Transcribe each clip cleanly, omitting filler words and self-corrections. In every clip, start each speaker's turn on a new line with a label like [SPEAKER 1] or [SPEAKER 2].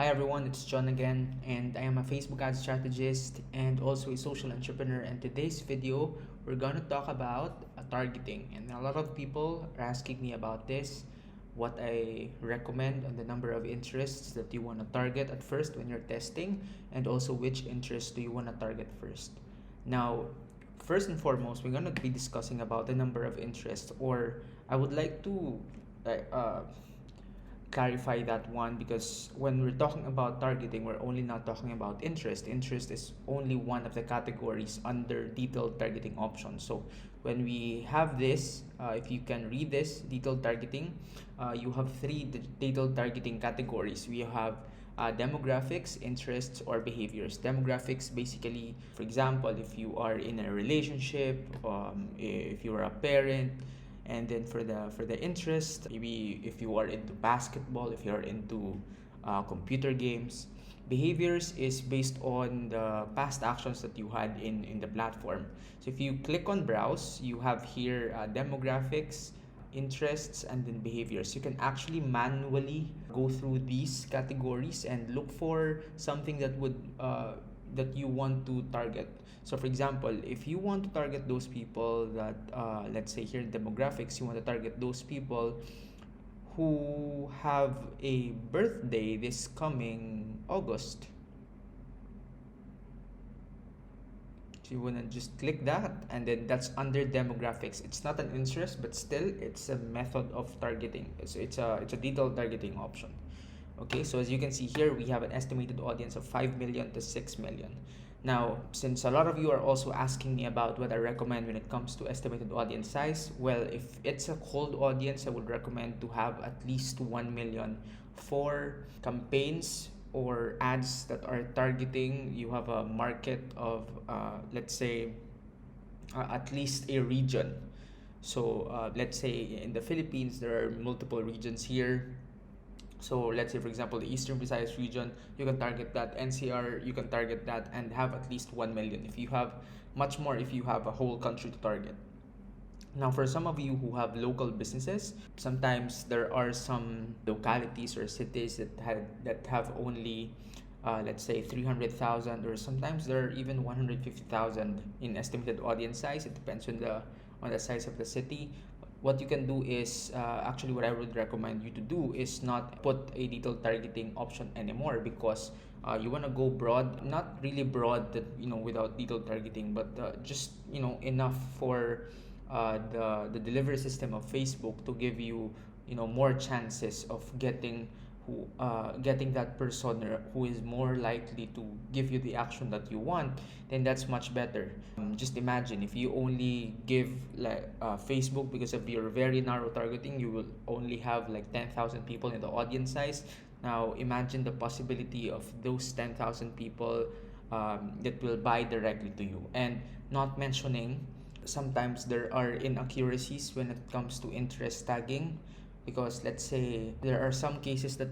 [SPEAKER 1] Hi everyone, it's John again, and I am a Facebook ad strategist and also a social entrepreneur. And today's video, we're gonna talk about targeting. And a lot of people are asking me about this, what I recommend on the number of interests that you want to target at first when you're testing, and also which interests do you want to target first. Now, first and foremost, we're gonna be discussing about the number of interests, or I would like to uh, uh, clarify that one, because when we're talking about targeting, we're only not talking about interest. Interest is only one of the categories under detailed targeting options. So when we have this, if you can read this detailed targeting, you have three detailed targeting categories. We have demographics, interests, or behaviors. Demographics, basically, for example, if you are in a relationship, if you are a parent, and then for the interest, maybe if you are into basketball, if you are into computer games. Behaviors is based on the past actions that you had in the platform. So if you click on browse, you have here demographics, interests, and then behaviors. You can actually manually go through these categories and look for something that you want to target. So, for example, if you want to target those people that, let's say here in demographics, you want to target those people who have a birthday this coming August. So you want to just click that, and then that's under demographics. It's not an interest, but still it's a method of targeting. It's a detailed targeting option. Okay, so as you can see here, we have an estimated audience of 5 million to 6 million. Now, since a lot of you are also asking me about what I recommend when it comes to estimated audience size, well, if it's a cold audience, I would recommend to have at least 1 million for campaigns or ads that are targeting. You have a market of, let's say, at least a region. So, let's say in the Philippines, there are multiple regions here. So let's say, for example, the Eastern Visayas region, you can target that. NCR, you can target that and have at least 1 million. If you have much more, if you have a whole country to target. Now, for some of you who have local businesses, sometimes there are some localities or cities that have only, let's say, 300,000, or sometimes there are even 150,000 in estimated audience size. It depends on the size of the city. What you can do is, actually, what I would recommend you to do is not put a detailed targeting option anymore, because you want to go broad, not really broad that, without detailed targeting, but just, enough for the delivery system of Facebook to give you, more chances of getting that person who is more likely to give you the action that you want. Then that's much better. Just imagine if you only give like Facebook, because of your very narrow targeting, you will only have like 10,000 people in the audience size. Now imagine the possibility of those 10,000 people that will buy directly to you. And not mentioning, sometimes there are inaccuracies when it comes to interest tagging, because let's say there are some cases that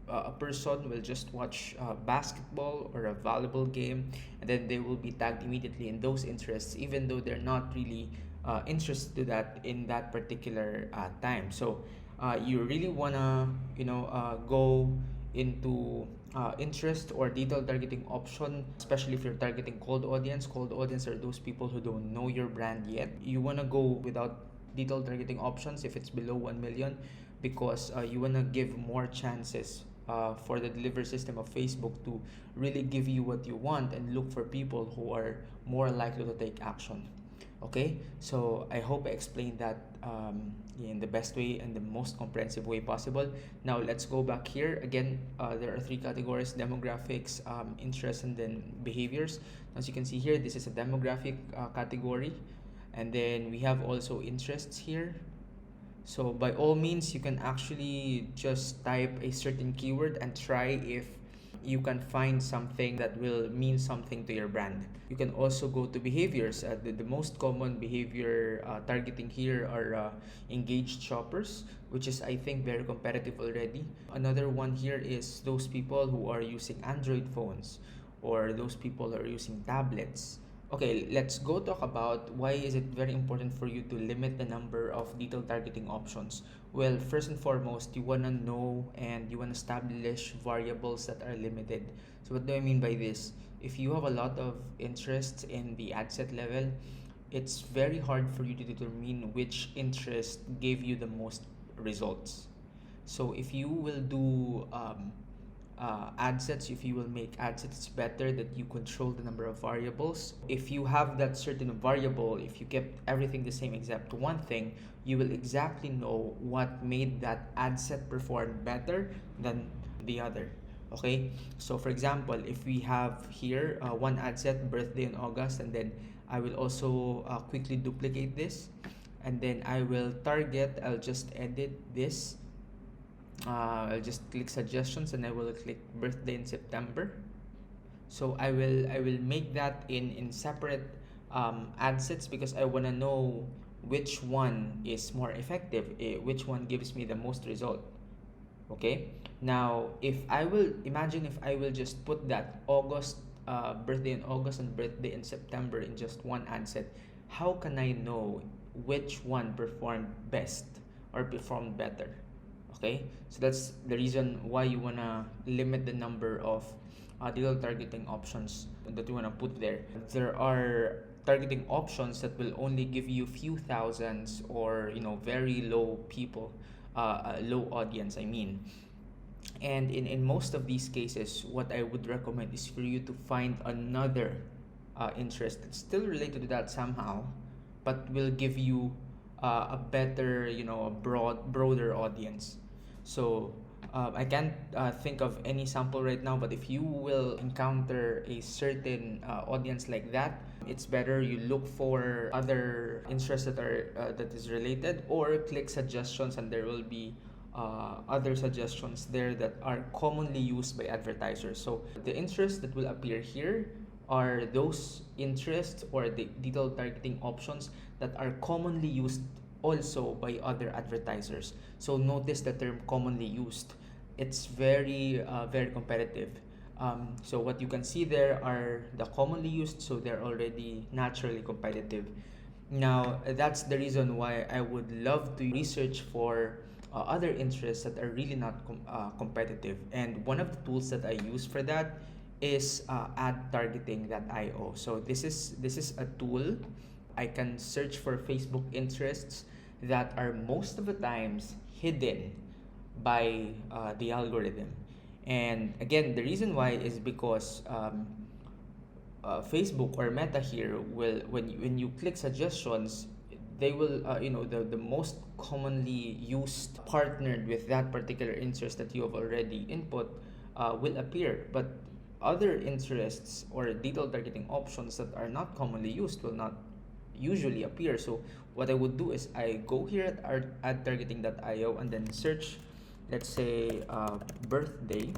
[SPEAKER 1] a person will just watch basketball or a volleyball game, and then they will be tagged immediately in those interests, even though they're not really interested to that in that particular time. So you really wanna go into interest or detailed targeting option, especially if you're targeting cold audience. Cold audience are those people who don't know your brand yet. You want to go without detailed targeting options if it's below 1 million, because you want to give more chances for the delivery system of Facebook to really give you what you want and look for people who are more likely to take action. Okay, so I hope I explained that in the best way and the most comprehensive way possible. Now let's go back here again. There are three categories: demographics, interests, and then behaviors. As you can see here, this is a demographic category, and then we have also interests here. So by all means, you can actually just type a certain keyword and try if you can find something that will mean something to your brand. You can also go to behaviors. The most common behavior targeting here are engaged shoppers, which is, I think, very competitive already. Another one here is those people who are using Android phones, or those people who are using tablets. Okay, let's go talk about why is it very important for you to limit the number of detailed targeting options. Well, first and foremost, you want to know and you want to establish variables that are limited. So what do I mean by this? If you have a lot of interests in the ad set level, it's very hard for you to determine which interest gave you the most results. So if you will do ad sets, if you will make ad sets, it's better that you control the number of variables. If you have that certain variable, if you kept everything the same except one thing, you will exactly know what made that ad set perform better than the other. Okay, so for example, if we have here one ad set, birthday in August, and then I will also quickly duplicate this, and then I will target, I'll just edit this. I'll just click suggestions and I will click birthday in September. So I will make that in separate ad sets because I want to know which one is more effective, which one gives me the most result. Okay, now if I will imagine, if I will just put that August, birthday in August and birthday in September in just one ad set, how can I know which one performed best or performed better? Okay, so that's the reason why you want to limit the number of digital targeting options that you want to put there. There are targeting options that will only give you few thousands, or very low people, low audience, I mean. And in most of these cases, what I would recommend is for you to find another interest that's still related to that somehow, but will give you a better, a broader audience. So I can't think of any sample right now, but if you will encounter a certain audience like that, it's better you look for other interests that is related, or click suggestions, and there will be other suggestions there that are commonly used by advertisers. So the interests that will appear here are those interests or the detailed targeting options that are commonly used also by other advertisers. So notice the term commonly used. It's very competitive. So what you can see there are the commonly used, so they're already naturally competitive. Now, that's the reason why I would love to research for other interests that are really not competitive. And one of the tools that I use for that is adtargeting.io. So this is a tool. I can search for Facebook interests that are most of the times hidden by the algorithm. And again, the reason why is because Facebook or Meta here will, when you click suggestions, they will the most commonly used partnered with that particular interest that you have already input will appear, but other interests or detailed targeting options that are not commonly used will not usually appear. So what I would do is I go here at adtargeting.io and then search, let's say birthday.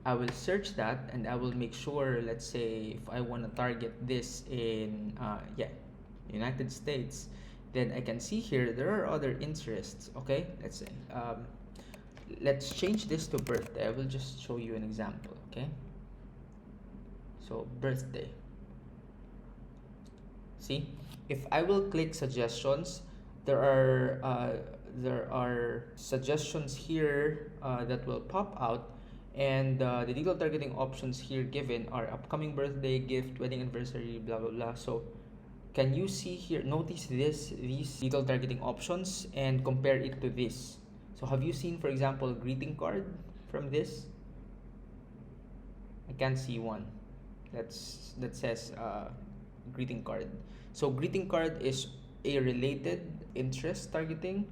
[SPEAKER 1] I will search that and I will make sure, let's say if I want to target this in United States, then I can see here there are other interests. Okay, let's say let's change this to birthday. I will just show you an example. Okay, so birthday. See, if I will click suggestions, there are suggestions here that will pop out, and the legal targeting options here given are upcoming birthday, gift, wedding anniversary, blah blah blah. So can you see here? Notice these legal targeting options and compare it to this. So have you seen, for example, greeting card from this? I can't see one that says greeting card. So greeting card is a related interest targeting,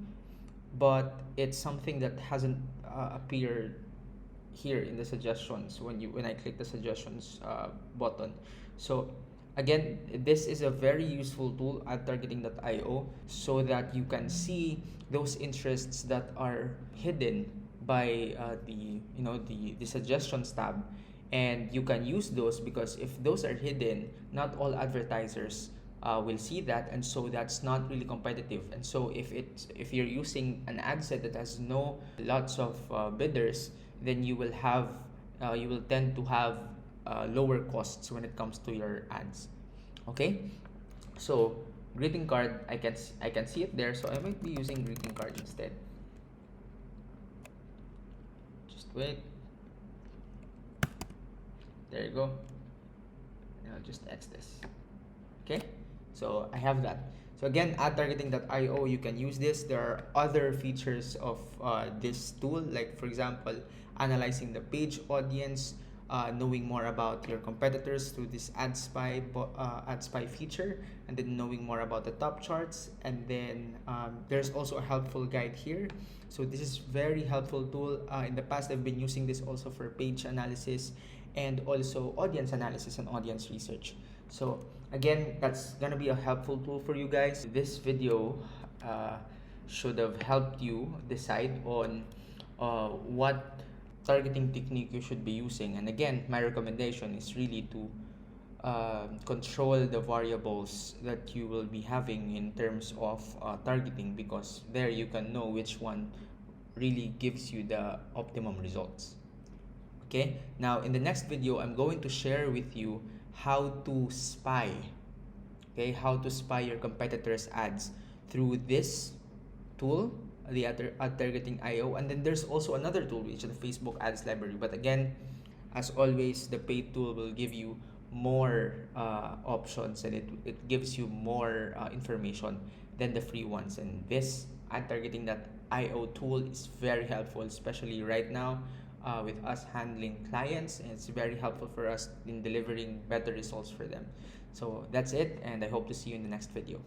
[SPEAKER 1] but it's something that hasn't appeared here in the suggestions when I click the suggestions button. So again, this is a very useful tool at targeting.io, so that you can see those interests that are hidden by the suggestions tab, and you can use those because if those are hidden, not all advertisers will see that, and so that's not really competitive. And so if you're using an ad set that has no lots of bidders, then you will tend to have lower costs when it comes to your ads. Okay, so greeting card, I can see it there, so I might be using greeting card instead. Just wait. There you go. And I'll just X this. Okay, so I have that. So again, ad targeting.io, you can use this. There are other features of this tool, like for example, analyzing the page audience, knowing more about your competitors through this ad spy feature, and then knowing more about the top charts. And then there's also a helpful guide here. So this is very helpful tool. In the past, I've been using this also for page analysis and also audience analysis and audience research. So again, that's gonna be a helpful tool for you guys. This video should have helped you decide on what targeting technique you should be using. And again, my recommendation is really to control the variables that you will be having in terms of targeting, because there you can know which one really gives you the optimum results. Okay, now in the next video, I'm going to share with you how to spy, okay, how to spy your competitors' ads through this tool, the ad targeting IO. And then there's also another tool, which is the Facebook ads library. But again, as always, the paid tool will give you more options, and it gives you more information than the free ones. And this ad targeting.io tool is very helpful, especially right now with us handling clients, and it's very helpful for us in delivering better results for them. So that's it, and I hope to see you in the next video.